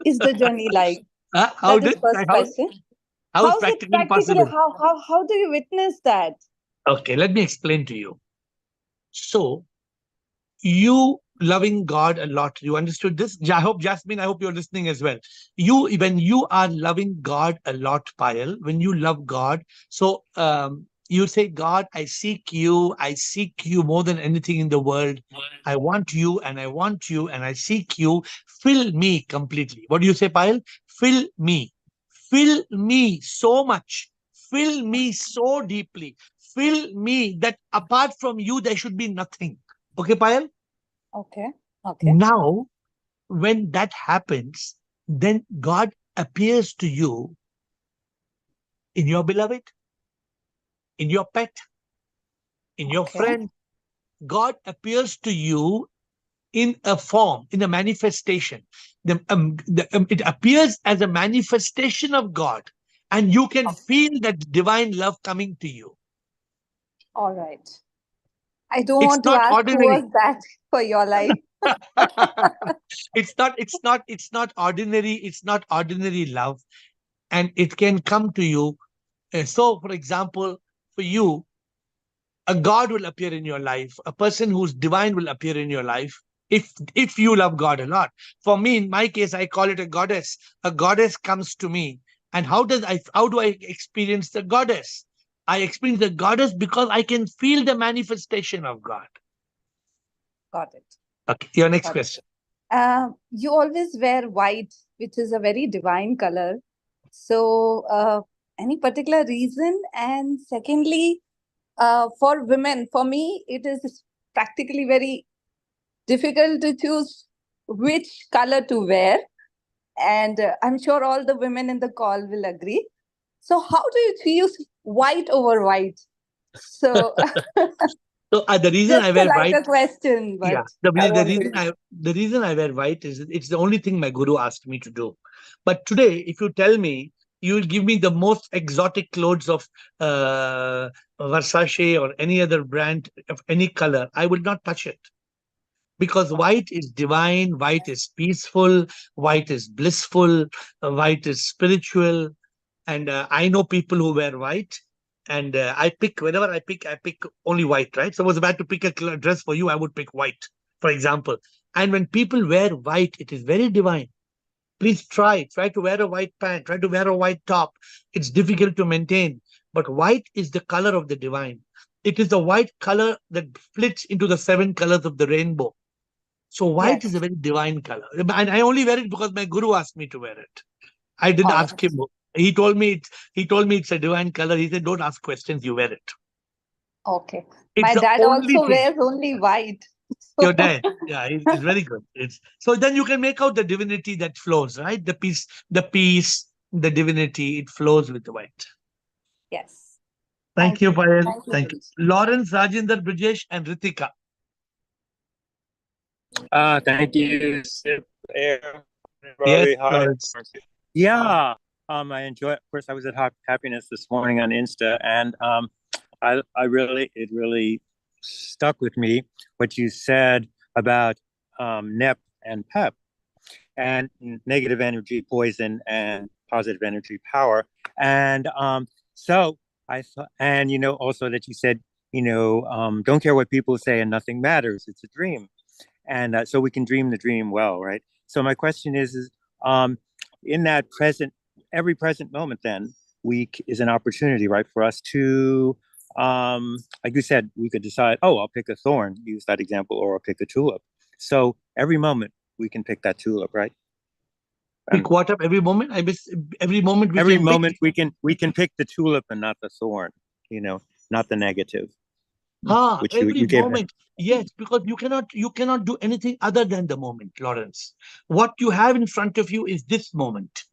is the journey like? How That is first question. How is How is it practically practically? possible? How do you witness that? Okay, let me explain to you. So, you loving God a lot, you understood this? I hope, Jasmine, I hope you're listening as well. When you are loving God a lot, Payal, when you love God, so you say, God, I seek you more than anything in the world. I want you and I want you and I seek you. Fill me completely. What do you say, Payal? Fill me. Fill me so much. Fill me so deeply. Fill me that apart from you, there should be nothing. Okay, Payal? Okay. Now, when that happens, then God appears to you in your beloved, in your pet, in your friend. God appears to you in a form, in a manifestation. It appears as a manifestation of God, and you can feel that divine love coming to you. All right. I don't It's want to not ask who ordinary. was that for your life. It's not ordinary. It's not ordinary love, and it can come to you. So, for example, for you, a God will appear in your life. A person who's divine will appear in your life if you love God a lot. For me, in my case, I call it a goddess. A goddess comes to me, and how do I experience the goddess? I experience the goddess because I can feel the manifestation of God. Got it. Okay, your next Got it. question. You always wear white, which is a very divine color. So, any particular reason? And secondly, for women, for me, it is practically very difficult to choose which color to wear. And I'm sure all the women in the call will agree. So, how do you choose white over white? So, So the reason just I a wear white, lighter question, but yeah, I want to. the reason I wear white is it's the only thing my guru asked me to do. But today, if you tell me you will give me the most exotic clothes of Versace or any other brand of any color, I will not touch it. Because white is divine, white is peaceful, white is blissful, white is spiritual. And I know people who wear white. And whenever I pick only white, right? So I was about to pick a dress for you, I would pick white, for example. And when people wear white, it is very divine. Please try to wear a white pant, try to wear a white top. It's difficult to maintain, but white is the color of the divine. It is the white color that splits into the 7 colors of the rainbow. So white is a Yes. very divine color. And I only wear it because my guru asked me to wear it. I didn't All ask right. him. He told me it's a divine color. He said, don't ask questions, you wear it. Okay. It's My the dad only also thing. wears only white. Your dad. Yeah, it's very good. So then you can make out the divinity that flows, right? The peace, the divinity, it flows with the white. Yes. Thank you, Payal. Thank you. Thank you. Lawrence, Rajinder, Brijesh, and Ritika. Thank you, Sip Air. Yes, Hi. Lawrence. Yeah. I enjoy. Of course, I was at Happiness this morning on Insta, and it really stuck with me what you said about NEP and PEP, and negative energy poison and positive energy power, and so I thought, and also that you said, don't care what people say and nothing matters. It's a dream, and so we can dream the dream well, right? So my question is in that every present moment, then week is an opportunity, right, for us to, like you said, we could decide, oh, I'll pick a thorn, use that example, or I'll pick a tulip. So every moment we can pick that tulip, right? Pick what up every moment? Every moment we can pick the tulip and not the thorn, not the negative. Which Every you gave moment. Yes, because you cannot do anything other than the moment, Lawrence. What you have in front of you is this moment.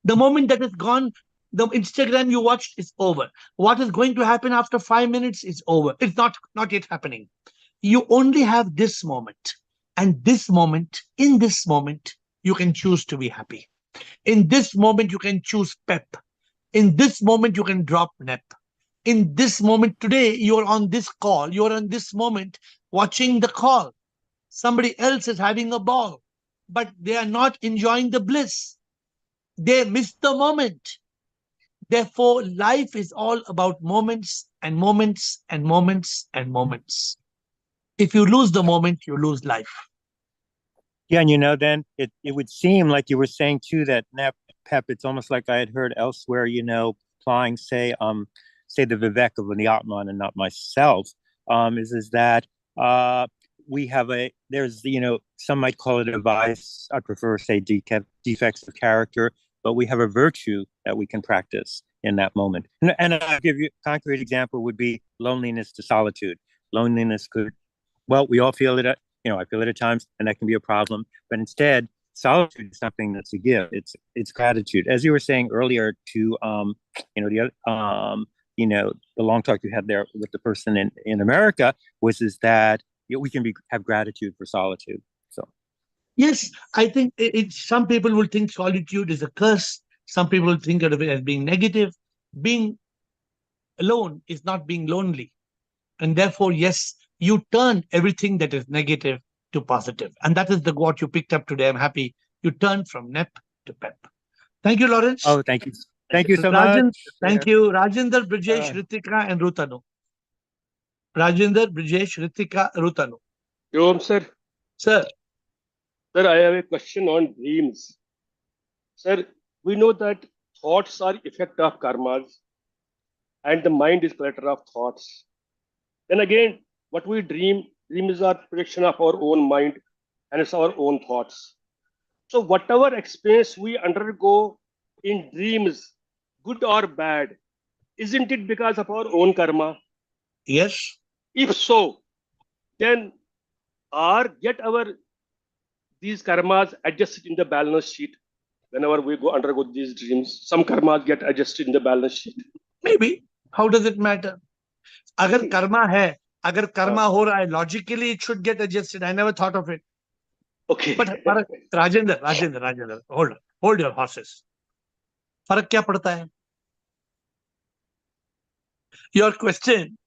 The moment that is gone, the Instagram you watched is over. What is going to happen after 5 minutes is over. It's not yet happening. You only have this moment. And in this moment, you can choose to be happy. In this moment, you can choose pep. In this moment, you can drop nep. In this moment today, you're on this call, you're on this moment watching the call. Somebody else is having a ball, but they are not enjoying the bliss. They miss the moment. Therefore, life is all about moments and moments and moments and moments. If you lose the moment, you lose life. Yeah, and then it would seem like you were saying too that NEP, PEP, it's almost like I had heard elsewhere, applying, say the Vivek of the Atman and not myself, is that we have there's, some might call it a vice. I prefer say defects of character, but we have a virtue that we can practice in that moment. And I'll give you a concrete example would be loneliness to solitude. Loneliness we all feel it, I feel it at times, and that can be a problem. But instead, solitude is something that's a gift. It's gratitude. As you were saying earlier to the long talk you had there with the person in America is that we can have gratitude for solitude. So yes, I think some people will think solitude is a curse. Some people will think of it as being negative. Being alone is not being lonely. And therefore, yes, you turn everything that is negative to positive. And that is what you picked up today. I'm happy you turned from NEP to PEP. Thank you, Lawrence. Oh, thank you. Thank you so much. Thank you. Rajinder, Brijesh, Ritika, and Rutanu. Rajinder, Brijesh, Ritika, Rutanu. Om, sir. Sir. Sir, I have a question on dreams. Sir, we know that thoughts are effect of karmas and the mind is collector of thoughts. Then again, what we dream is our projection of our own mind and it's our own thoughts. So whatever experience we undergo in dreams, good or bad, isn't it because of our own karma? Yes. If so, then get these karmas adjusted in the balance sheet whenever we undergo these dreams. Some karmas get adjusted in the balance sheet. Maybe. How does it matter? Agar karma hai, agar karma ho raha hai, logically it should get adjusted. I never thought of it. Okay. But Rajendra, hold your horses. फर्क क्या पड़ता है? Your question,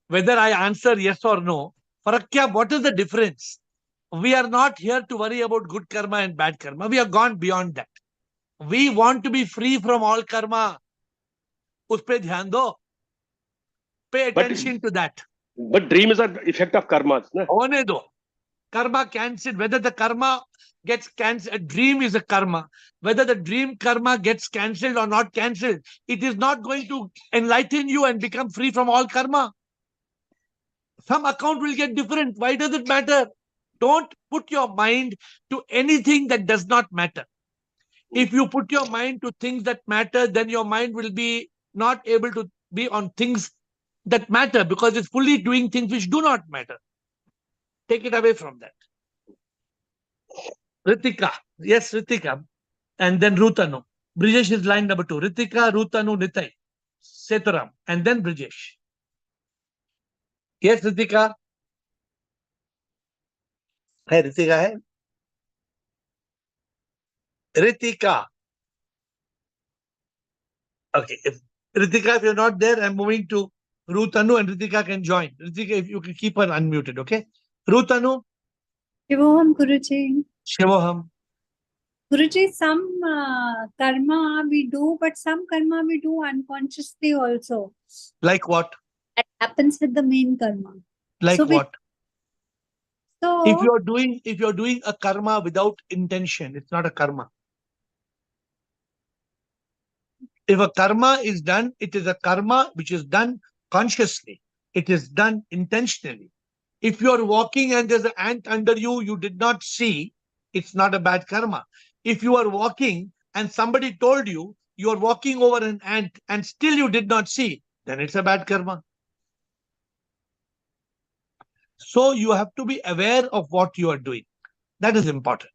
whether I answer yes or no, फर्क क्या? What is the difference? We are not here to worry about good karma and bad karma. We have gone beyond that. We want to be free from all karma. उस पे ध्यान दो. Pay attention to that. But dream is an effect of karma. होने दो. Karma cancelled. Whether the karma gets cancelled, a dream is a karma. Whether the dream karma gets cancelled or not cancelled, it is not going to enlighten you and become free from all karma. Some account will get different. Why does it matter? Don't put your mind to anything that does not matter. If you put your mind to things that matter, then your mind will be not able to be on things that matter because it's fully doing things which do not matter. Take it away from that. Ritika. Yes, Ritika. And then Rutanu. Brijesh is line number 2. Ritika, Rutanu, Nitai. Setaram. And then Brijesh. Yes, Ritika. Hey, Ritika hai. Ritika. Okay. Ritika, if you're not there, I'm moving to Rutanu and Ritika can join. Ritika, if you can keep her unmuted, okay? Rutanu. Shivoham, Guruji. Shivoham. Guruji, some karma we do, but some karma we do unconsciously also. Like what? That happens with the main karma. Like so what? So if you're doing a karma without intention, it's not a karma. If a karma is done, it is a karma which is done consciously. It is done intentionally. If you're walking and there's an ant under you, you did not see, it's not a bad karma. If you are walking and somebody told you you are walking over an ant and still you did not see, then it's a bad karma. So you have to be aware of what you are doing. That is important.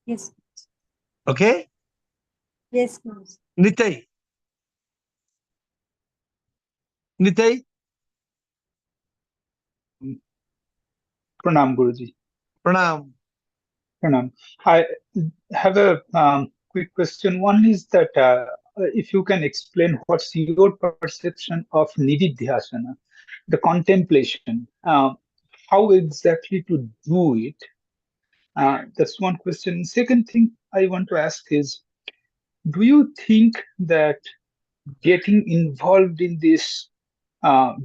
Yes. Okay? Yes. Nitai. Nitai? Pranam, Guruji. Pranam. Pranam. I have a quick question. One is that if you can explain what's your perception of Nididhyasana, the contemplation, how exactly to do it. That's one question. Second thing I want to ask is, do you think that getting involved in this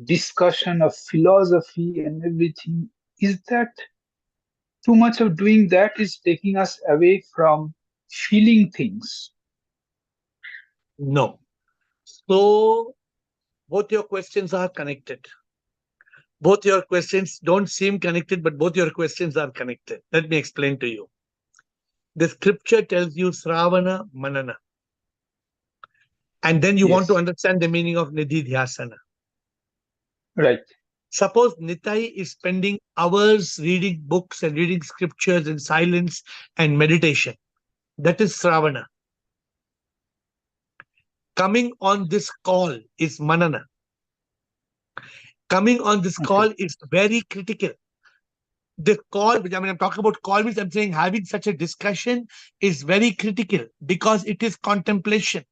discussion of philosophy and everything, is that too much of doing that is taking us away from feeling things? No. So both your questions are connected. Both your questions don't seem connected, but both your questions are connected. Let me explain to you. The scripture tells you Sravana, Manana. And then you want to understand the meaning of Nididhyasana. Right. Suppose Nitai is spending hours reading books and reading scriptures in silence and meditation. That is Sravana. Coming on this call is Manana. Coming on this call is very critical. The call, I'm talking about call means I'm saying having such a discussion is very critical because it is contemplation.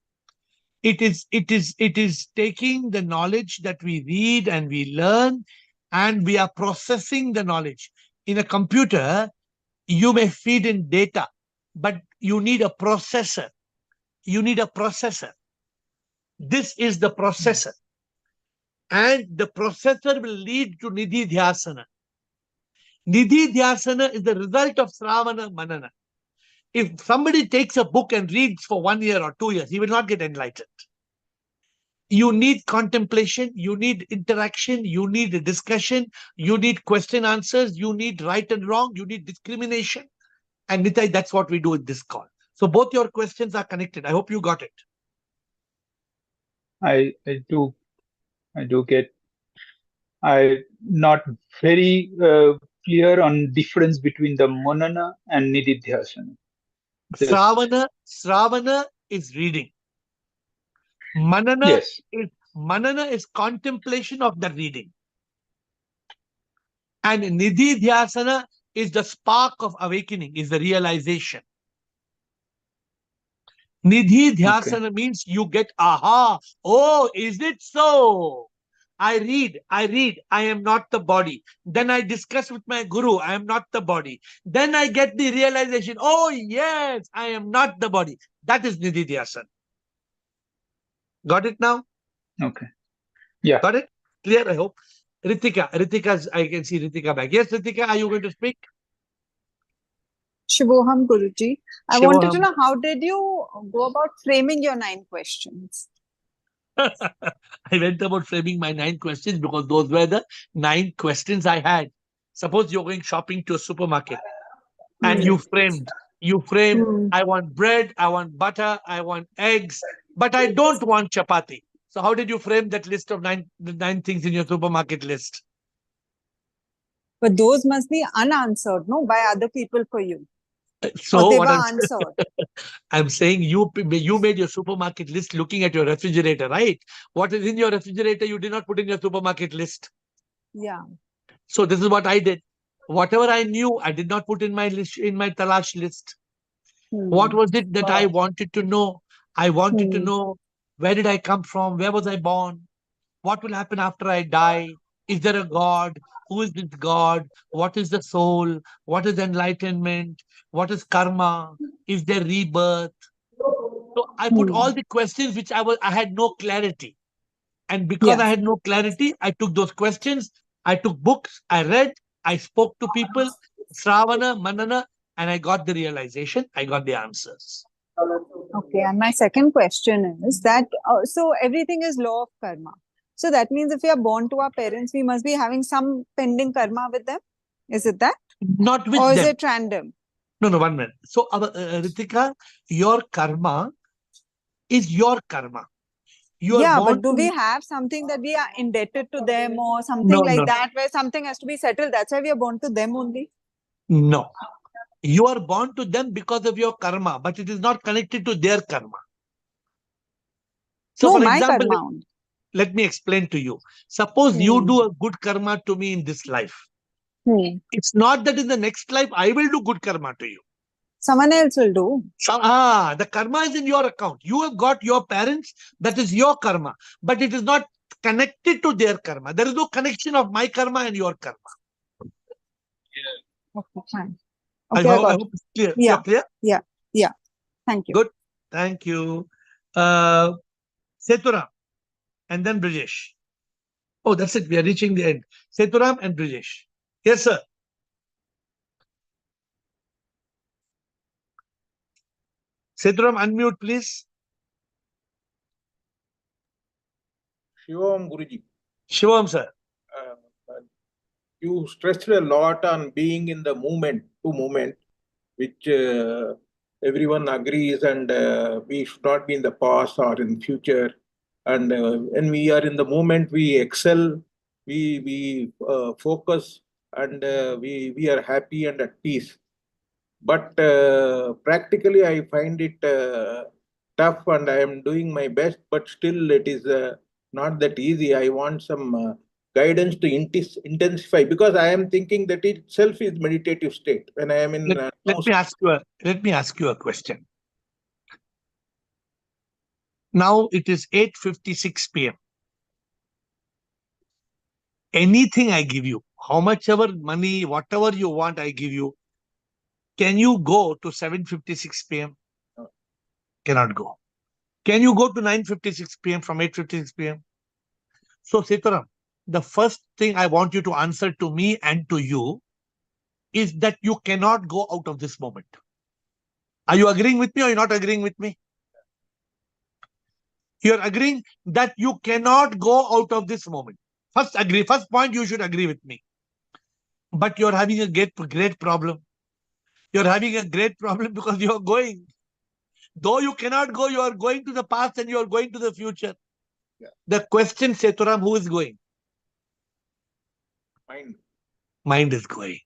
It is taking the knowledge that we read and we learn, and we are processing the knowledge. In a computer, you may feed in data, but you need a processor. You need a processor. This is the processor. And the processor will lead to Nididhyasana. Nididhyasana is the result of Sravana Manana. If somebody takes a book and reads for 1 year or 2 years, he will not get enlightened. You need contemplation, you need interaction, you need a discussion, you need question answers, you need right and wrong, you need discrimination. And Nitai, that's what we do in this call. So both your questions are connected. I hope you got it. I do get. I'm not very clear on difference between the Manana and Nididhyasana. Sravana is reading. Manana is contemplation of the reading. And Nididhyasana is the spark of awakening, is the realization. Nididhyasana means you get aha. Oh, is it so? I read, I am not the body. Then I discuss with my guru, I am not the body. Then I get the realization, oh yes, I am not the body. That is Nididhyasana. Got it now? Okay. Yeah. Got it? Clear, I hope. Ritika, I can see Ritika back. Yes, Ritika, are you going to speak? Shivoham Guruji. I wanted to know, how did you go about framing your 9 questions? I went about framing my 9 questions because those were the 9 questions I had. Suppose you're going shopping to a supermarket and you framed, I want bread, I want butter, I want eggs, but I don't want chapati. So how did you frame that list of 9 things in your supermarket list? But those must be unanswered, no, by other people for you. So or they what were I'm answered. I'm saying you made your supermarket list looking at your refrigerator, right? What is in your refrigerator you did not put in your supermarket list. Yeah. So this is what I did. Whatever I knew, I did not put in my list, in my talash list. What was it that I wanted to know? I wanted to know, where did I come from? Where was I born? What will happen after I die? Is there a God? Who is this God? What is the soul? What is enlightenment? What is karma? Is there rebirth? So I put all the questions which I had no clarity. And because I had no clarity, I took those questions, I took books, I read, I spoke to people, Sravana, Manana, and I got the realization, I got the answers. Okay, and my second question is that, so everything is law of karma. So that means if we are born to our parents, we must be having some pending karma with them. Is it that? Not with them. Or is them. it random? No, 1 minute. So, Ritika, your karma is your karma. You are born but do we have something that we are indebted to them or something that, where something has to be settled? That's why we are born to them only? No. You are born to them because of your karma, but it is not connected to their karma. So, for example, let me explain to you. Suppose you do a good karma to me in this life. It's not that in the next life I will do good karma to you. Someone else will do. The karma is in your account. You have got your parents, that is your karma. But it is not connected to their karma. There is no connection of my karma and your karma. Okay, fine. Okay, I hope it's clear. Yeah. You're clear? Yeah. Thank you. Good. Thank you. Seturam and then Brijesh. Oh, that's it. We are reaching the end. Seturam and Brijesh. Yes, sir. Seturam, unmute, please. Shivam Guruji. Shivam, sir. You stressed a lot on being in the moment, which everyone agrees, and we should not be in the past or in the future. And when we are in the moment, we excel we focus and we are happy and at peace. But practically, I find it tough, and I am doing my best. But still, it is not that easy. I want some guidance to intensify, because I am thinking that itself is meditative state when I am in. Let me ask you a question. Now it is 8:56 p.m. Anything I give you, how much ever money, whatever you want, I give you. Can you go to 7:56 p.m.? No. Cannot go. Can you go to 9:56 p.m. from 8:56 p.m.? So, Sitaram, the first thing I want you to answer to me and to you is that you cannot go out of this moment. Are you agreeing with me or you're not agreeing with me? You're agreeing that you cannot go out of this moment. First point, you should agree with me. But you're having a great problem. You're having a great problem because you're going. Though you cannot go, you are going to the past and you are going to the future. Yeah. The question, Setaram, who is going? Mind. Mind is going.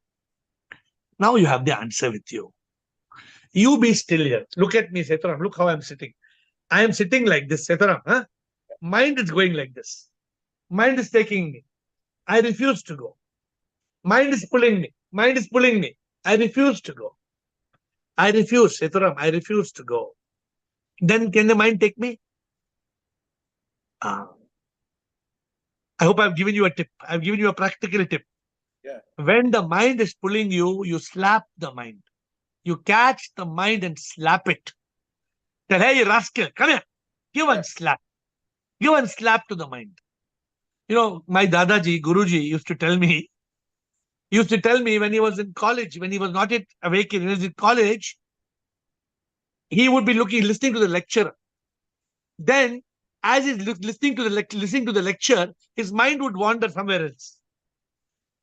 Now you have the answer with you. You be still here. Look at me, Setaram. Look how I'm sitting. I am sitting like this, Setaram. Huh? Mind is going like this. Mind is taking me. I refuse to go. Mind is pulling me. Mind is pulling me. I refuse to go. I refuse, Setaram. I refuse to go. Then can the mind take me? I hope I've given you a tip. I've given you a practical tip. Yeah. When the mind is pulling you, you slap the mind. You catch the mind and slap it. Tell, hey, rascal, come here. Give one slap. Give one slap to the mind. You know, my Dadaji, Guruji used to tell me when he was in college, when he was not yet awake, when he was in college, he would be listening to the lecturer. Then, as he's listening to the lecture, his mind would wander somewhere else.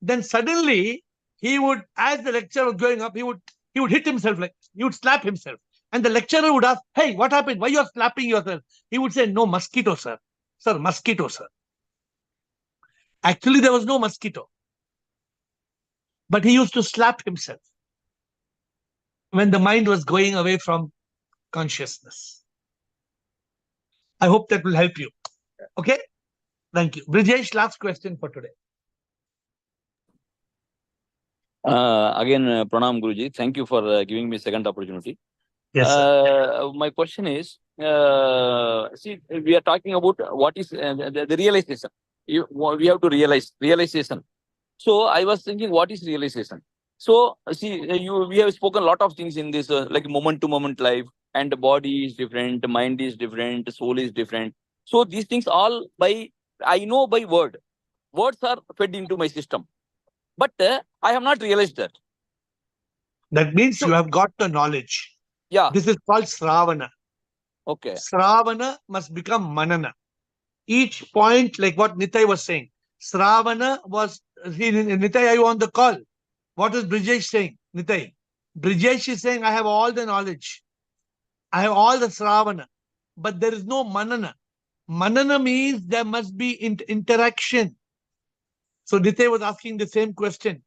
Then suddenly, he would, as the lecture was going up, he would hit himself, he would slap himself. And the lecturer would ask, hey, what happened? Why you are slapping yourself? He would say, no, mosquito, sir. Sir, mosquito, sir. Actually, there was no mosquito. But he used to slap himself when the mind was going away from consciousness. I hope that will help you. Okay? Thank you. Brijesh, last question for today. Again, Pranam Guruji. Thank you for giving me second opportunity. Yes, sir. My question is, see, we are talking about what is the realization. We have to realization. So I was thinking, what is realization? So see, we have spoken a lot of things in this, like moment to moment life, and the body is different, mind is different, soul is different. So these things all I know by word. Words are fed into my system, but I have not realized that. That means you have got the knowledge. Yeah. This is called Sravana. Okay. Sravana must become Manana. Each point, like what Nitai was saying, Sravana was, Nitai, are you on the call? What is Brijesh saying? Nitai, Brijesh is saying, I have all the knowledge. I have all the Sravana, but there is no Manana. Manana means there must be interaction. So Nitai was asking the same question.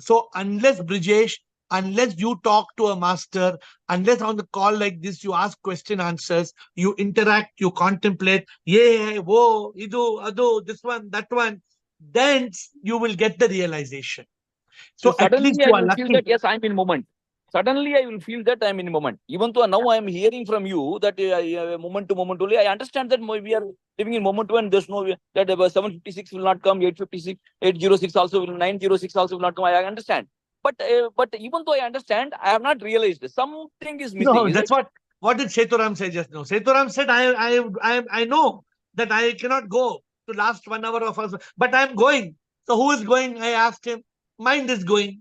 So unless Brijesh, unless you talk to a master, unless on the call like this, you ask question answers, you interact, you contemplate, yeah, whoa, idu, adu, this one, that one, then you will get the realization. So at least suddenly you I are will lucky. feel that, yes, I'm in moment. Suddenly I will feel that I'm in moment. Even though now I am hearing from you that moment to moment only, I understand that we are living in moment when there's no, that 756 will not come, 856, 806 also will, 906 also will not come. I understand. But even though I understand, I have not realized something is missing. No, that's what did Seturam say just now? Seturam said, I know that I cannot go to last 1 hour of us, but I'm going. So who is going? I asked him. Mind is going.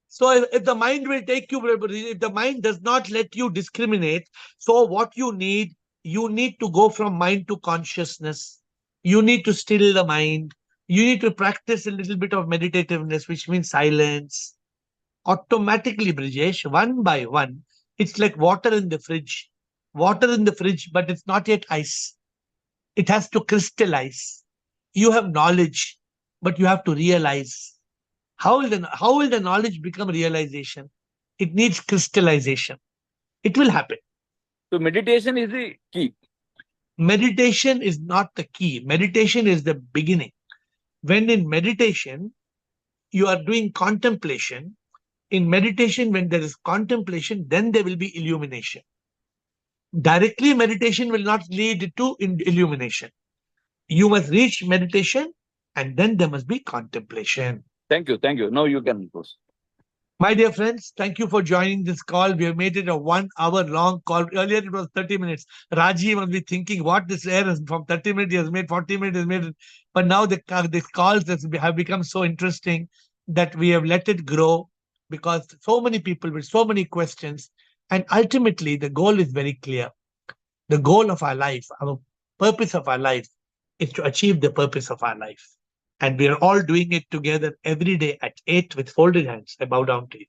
So if the mind will take you, if the mind does not let you discriminate, so what you need to go from mind to consciousness. You need to still the mind. You need to practice a little bit of meditativeness, which means silence. Automatically, Brijesh, one by one, it's like water in the fridge. Water in the fridge, but it's not yet ice. It has to crystallize. You have knowledge. but you have to realize. How will the knowledge become realization? It needs crystallization. It will happen. So meditation is the key. Meditation is not the key. Meditation is the beginning. When in meditation, you are doing contemplation. In meditation, when there is contemplation, then there will be illumination. Directly, meditation will not lead to illumination. You must reach meditation, and then there must be contemplation. Thank you. Thank you. Now you can proceed. My dear friends, thank you for joining this call. We have made it a 1 hour long call. Earlier it was 30 minutes. Raji must be thinking what this air is from 30 minutes, he has made 40 minutes, he has made it. But now the calls have become so interesting that we have let it grow because so many people with so many questions. And ultimately, the goal is very clear. The goal of our life, our purpose of our life is to achieve the purpose of our life. And we are all doing it together every day at 8 with folded hands. I bow down to you.